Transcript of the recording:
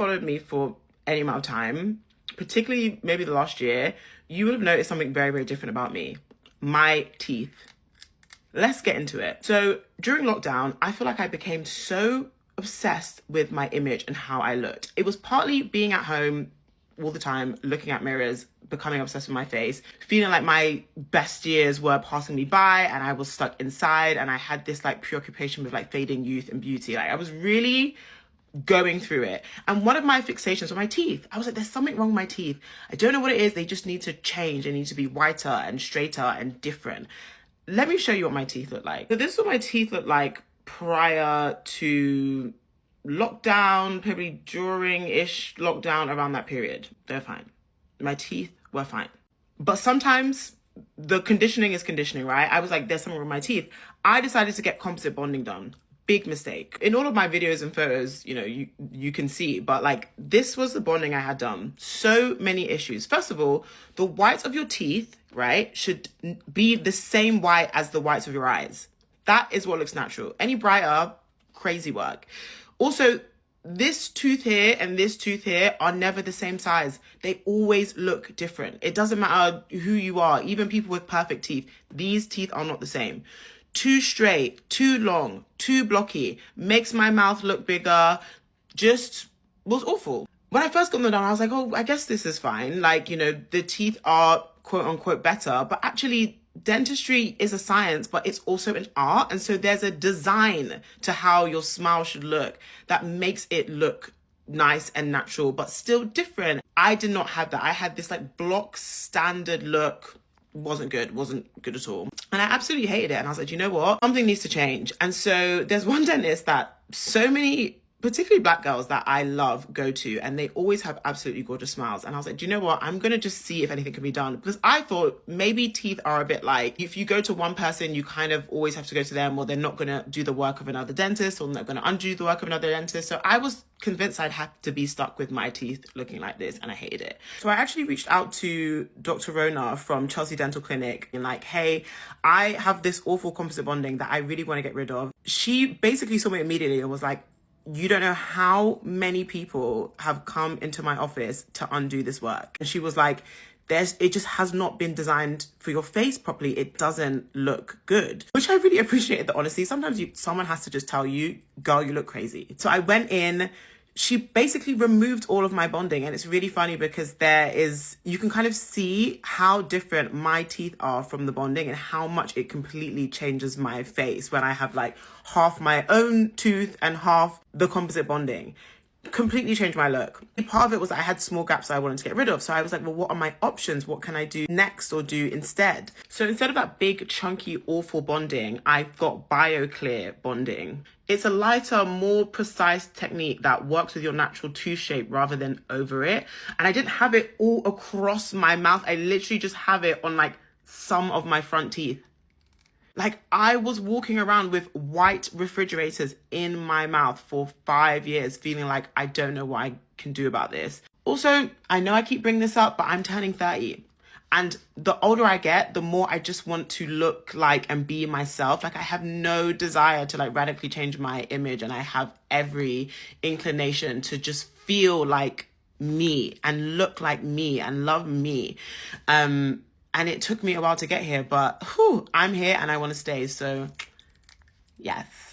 followed me for any amount of time, particularly maybe the last year, you would have noticed something very, very different about me. My teeth. Let's get into it. So during lockdown, I feel like I became so obsessed with my image and how I looked. It was partly being at home all the time, looking at mirrors, becoming obsessed with my face, feeling like my best years were passing me by and I was stuck inside, and I had this like preoccupation with like fading youth and beauty. Like I was really going through it. And one of my fixations were my teeth. I was like, there's something wrong with my teeth. I don't know what it is. They just need to change. They need to be whiter and straighter and different. Let me show you what my teeth look like. So this is what my teeth look like prior to lockdown, probably during-ish lockdown, around that period. They're fine. My teeth were fine. But sometimes the conditioning is conditioning, right? I was like, there's something wrong with my teeth. I decided to get composite bonding done. Big mistake. In all of my videos and photos, you know, you can see, but like this was the bonding I had done. So many issues. First of all, the whites of your teeth, right, should be the same white as the whites of your eyes. That is what looks natural. Any brighter, crazy work. Also, this tooth here and this tooth here are never the same size. They always look different. It doesn't matter who you are, even people with perfect teeth. These teeth are not the same. Too straight, too long, too blocky, makes my mouth look bigger, just was awful. When I first got them done, I was like, oh, I guess this is fine. Like, you know, the teeth are quote unquote better, but actually dentistry is a science, but it's also an art. And so there's a design to how your smile should look that makes it look nice and natural, but still different. I did not have that. I had this like block standard look. Wasn't good at all. And I absolutely hated it. And I was like, you know what? Something needs to change. And so there's one dentist that so many, particularly black girls that I love, go to, and they always have absolutely gorgeous smiles. And I was like, do you know what? I'm going to just see if anything can be done. Because I thought maybe teeth are a bit like, if you go to one person, you kind of always have to go to them, or they're not going to do the work of another dentist, or they're going to undo the work of another dentist. So I was convinced I'd have to be stuck with my teeth looking like this, and I hated it. So I actually reached out to Dr. Rhona from Chelsea Dental Clinic and like, hey, I have this awful composite bonding that I really want to get rid of. She basically saw me immediately and was like, you don't know how many people have come into my office to undo this work. And she was like, it just has not been designed for your face properly. It doesn't look good, which I really appreciated the honesty. Sometimes someone has to just tell you, girl, you look crazy. So I went in, she basically removed all of my bonding. And it's really funny because you can kind of see how different my teeth are from the bonding and how much it completely changes my face when I have like half my own tooth and half the composite bonding. Completely changed my look. Part of it was I had small gaps I wanted to get rid of. So I was like, well, what are my options? What can I do next or do instead? So instead of that big, chunky, awful bonding, I've got BioClear bonding. It's a lighter, more precise technique that works with your natural tooth shape rather than over it. And I didn't have it all across my mouth. I literally just have it on like some of my front teeth. Like I was walking around with white refrigerators in my mouth for 5 years, feeling like I don't know what I can do about this. Also, I know I keep bringing this up, but I'm turning 30. And the older I get, the more I just want to look like and be myself. Like I have no desire to like radically change my image. And I have every inclination to just feel like me and look like me and love me. And it took me a while to get here, but I'm here and I want to stay. So yes.